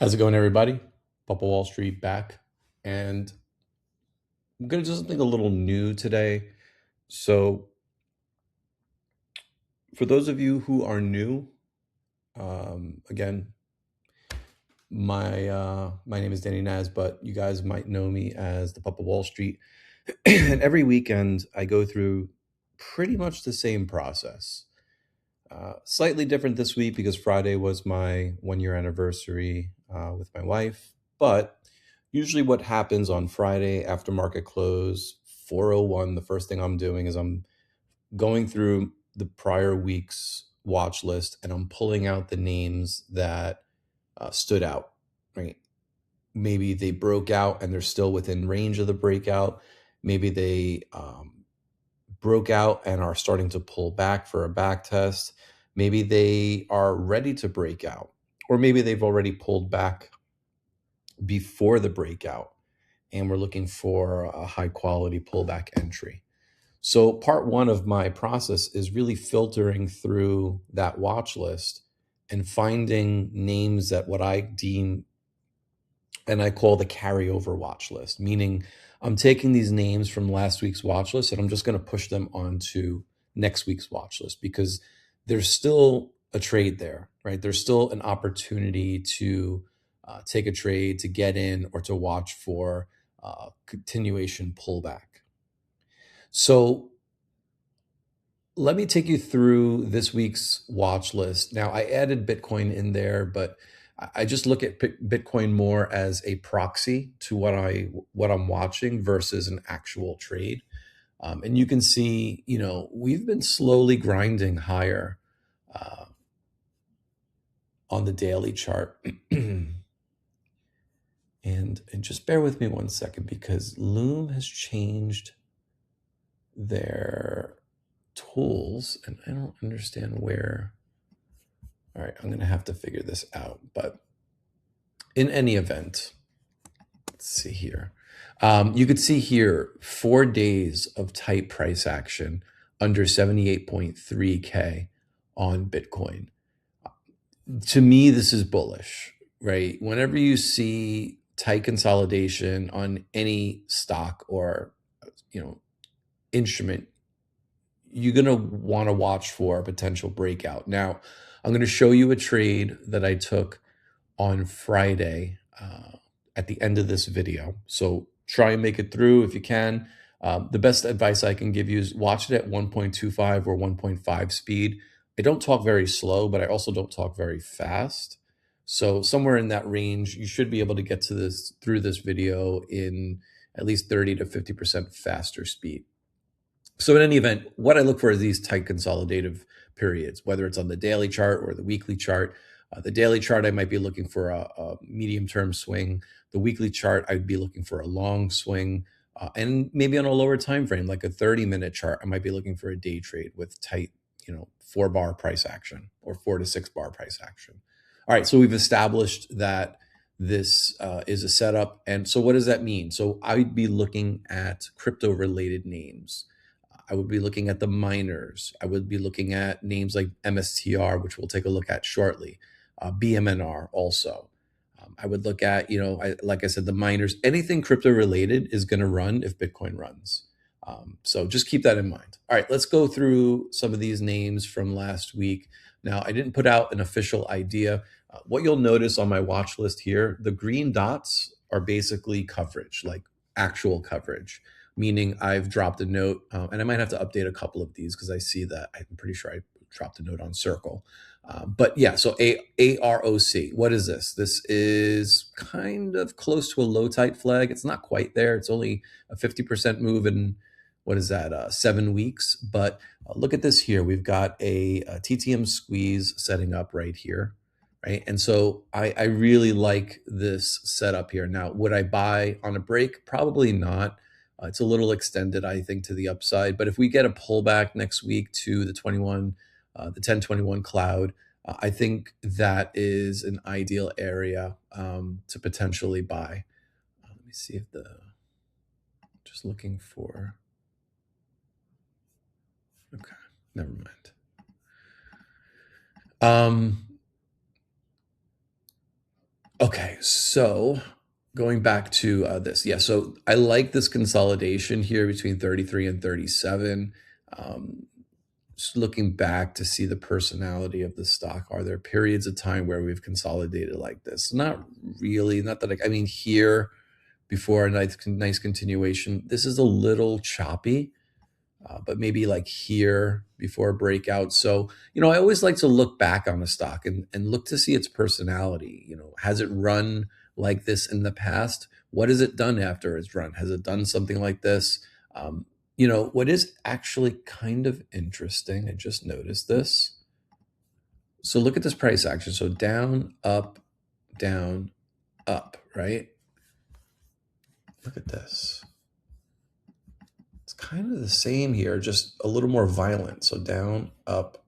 How's it going, everybody? Papa Wall Street back. And I'm going to do something a little new today. So, for those of you who are new, again, my name is Danny Naz, but you guys might know me as the Papa Wall Street. And every weekend, I go through pretty much the same process. Slightly different this week because Friday was my 1 year anniversary with my wife. But usually, what happens on Friday after market close, 4:01, the first thing I'm doing is I'm going through the prior week's watch list and I'm pulling out the names that stood out, right? Maybe they broke out and they're still within range of the breakout. Maybe they broke out and are starting to pull back for a back test. Maybe they are ready to break out, or maybe they've already pulled back before the breakout and we're looking for a high quality pullback entry. So, part one of my process is really filtering through that watch list and finding names that what I deem and I call the carryover watch list, meaning I'm taking these names from last week's watch list and I'm just going to push them onto next week's watch list because there's still a trade there, right? There's still an opportunity to take a trade, to get in, or to watch for continuation pullback. So let me take you through this week's watch list. Now, I added Bitcoin in there, but I just look at Bitcoin more as a proxy to what I'm watching versus an actual trade. And you can see, we've been slowly grinding higher uh, on the daily chart. And just bear with me 1 second because Loom has changed their tools, and I don't understand where. All right, I'm going to have to figure this out. But in any event, let's see here. You could see here 4 days of tight price action under 78.3K on Bitcoin. To me, this is bullish, right? Whenever you see tight consolidation on any stock or instrument, you're going to want to watch for a potential breakout. Now, I'm going to show you a trade that I took on Friday at the end of this video. So try and make it through if you can. The best advice I can give you is watch it at 1.25 or 1.5 speed. I don't talk very slow, but I also don't talk very fast. So somewhere in that range, you should be able to get to this through this video in at least 30 to 50% faster speed. So in any event, what I look for is these tight consolidative periods, whether it's on the daily chart or the weekly chart. The daily chart, I might be looking for a medium-term swing. The weekly chart, I'd be looking for a long swing. And maybe on a lower time frame, like a 30-minute chart, I might be looking for a day trade with tight, 4-bar price action or 4 to 6 bar price action. All right, so we've established that this is a setup. And so what does that mean? So I'd be looking at crypto-related names. I would be looking at the miners. I would be looking at names like MSTR, which we'll take a look at shortly, BMNR also. I would look at, like I said, the miners. Anything crypto related is going to run if Bitcoin runs. So just keep that in mind. All right, let's go through some of these names from last week. Now, I didn't put out an official idea. What you'll notice on my watch list here, the green dots are basically coverage, like actual coverage, meaning I've dropped a note, and I might have to update a couple of these because I see that I'm pretty sure I dropped a note on Circle. But yeah, so AROC, what is this? This is kind of close to a low tight flag. It's not quite there. It's only a 50% move in, what is that, 7 weeks. But look at this here. We've got a TTM squeeze setting up right here. Right. And so I really like this setup here. Now, would I buy on a break? Probably not. It's a little extended, I think, to the upside. But if we get a pullback next week to the 1021 cloud, I think that is an ideal area to potentially buy. Let me see if just looking for, okay, never mind. Okay, so going back to this, yeah, so I like this consolidation here between 33 and 37. Um, just looking back to see the personality of the stock, are there periods of time where we've consolidated like this? Not really, not that I mean, here before a nice continuation, this is a little choppy, but maybe like here before a breakout. So, I always like to look back on a stock and look to see its personality. Has it run like this in the past? What has it done after it's run? Has it done something like this? What is actually kind of interesting, I just noticed this. So look at this price action. So down, up, right? Look at this. It's kind of the same here, just a little more violent. So down, up,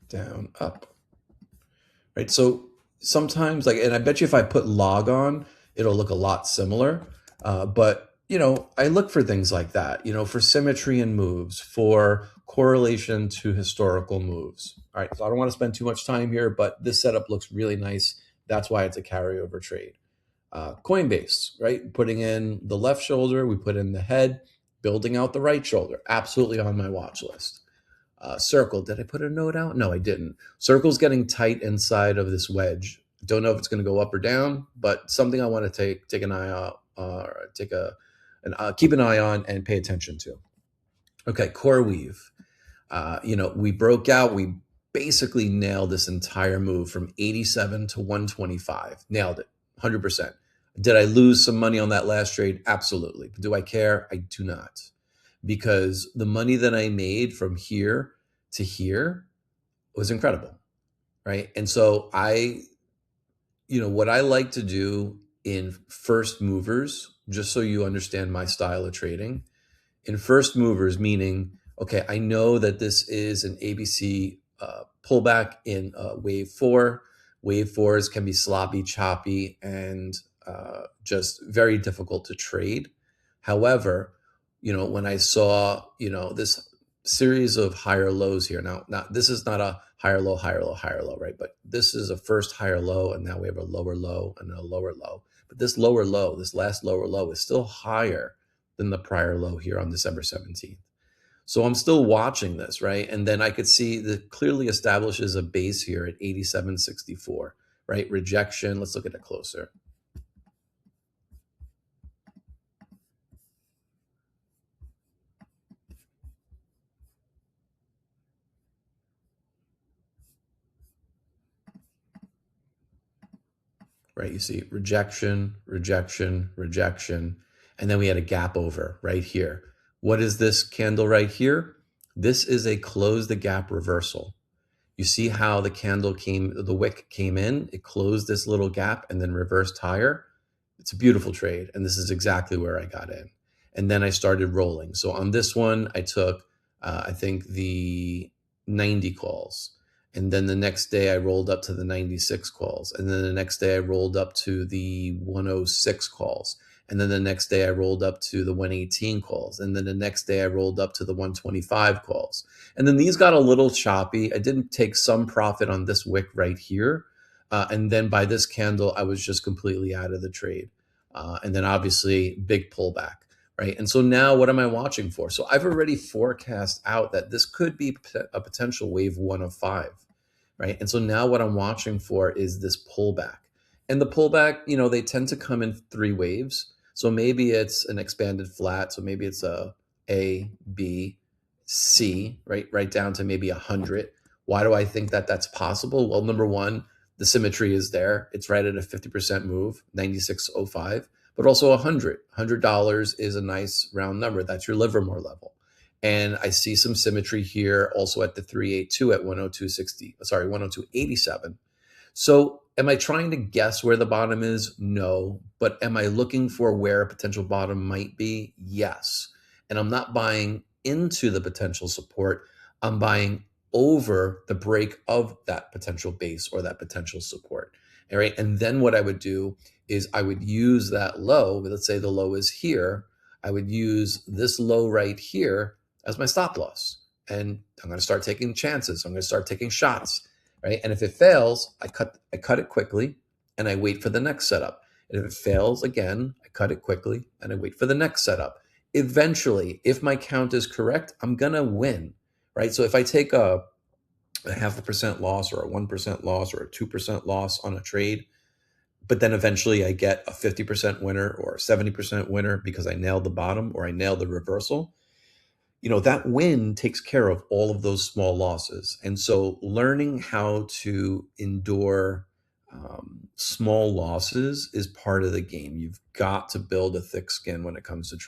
down, up, right? So sometimes, like, and I bet you if I put log on, it'll look a lot similar. But I look for things like that, for symmetry in moves, for correlation to historical moves. All right, so I don't want to spend too much time here, but this setup looks really nice. That's why it's a carryover trade. Coinbase, right? Putting in the left shoulder, we put in the head, building out the right shoulder. Absolutely on my watch list. Circle, did I put a note out? No, I didn't. Circle's getting tight inside of this wedge. Don't know if it's going to go up or down, but something I want to take an eye out, keep an eye on and pay attention to. Okay, core weave. We broke out. We basically nailed this entire move from 87 to 125. Nailed it, 100%. Did I lose some money on that last trade? Absolutely. But do I care? I do not. Because the money that I made from here to here was incredible, right? And so what I like to do in first movers, just so you understand my style of trading, in first movers, meaning, okay, I know that this is an ABC pullback in wave four. Wave fours can be sloppy, choppy, and just very difficult to trade. However, when I saw, this series of higher lows here, now this is not a higher low, higher low, higher low, right? But this is a first higher low, and now we have a lower low and a lower low. But this lower low, this last lower low, is still higher than the prior low here on December 17th. So I'm still watching this, right? And then I could see that clearly establishes a base here at 87.64, right? Rejection. Let's look at it closer. Right? You see rejection, rejection, rejection. And then we had a gap over right here. What is this candle right here? This is a close the gap reversal. You see how the wick came in, it closed this little gap and then reversed higher. It's a beautiful trade. And this is exactly where I got in. And then I started rolling. So on this one, I took, I think, the 90 calls. And then the next day I rolled up to the 96 calls. And then the next day I rolled up to the 106 calls. And then the next day I rolled up to the 118 calls. And then the next day I rolled up to the 125 calls. And then these got a little choppy. I didn't take some profit on this wick right here. And then by this candle, I was just completely out of the trade. And then obviously big pullback, right? And so now what am I watching for? So I've already forecast out that this could be a potential wave 105, right? And so now what I'm watching for is this pullback. And the pullback, they tend to come in three waves. So maybe it's an expanded flat. So maybe it's A, B, C, right down to maybe 100. Why do I think that that's possible? Well, number one, the symmetry is there. It's right at a 50% move, 96.05, but also 100. $100 is a nice round number. That's your Livermore level. And I see some symmetry here also at the 382 at 102.87. So am I trying to guess where the bottom is? No. But am I looking for where a potential bottom might be? Yes. And I'm not buying into the potential support. I'm buying over the break of that potential base or that potential support. All right. And then what I would do is I would use that low. Let's say the low is here. I would use this low right here as my stop loss. and I'm going to start taking chances. I'm going to start taking shots, right? And if it fails, I cut it quickly and I wait for the next setup. And if it fails again, I cut it quickly and I wait for the next setup. Eventually, if my count is correct, I'm going to win, right? So if I take a 0.5% loss or a 1% loss or a 2% loss on a trade, but then eventually I get a 50% winner or a 70% winner because I nailed the bottom or I nailed the reversal, that win takes care of all of those small losses. And so learning how to endure small losses is part of the game. You've got to build a thick skin when it comes to trading.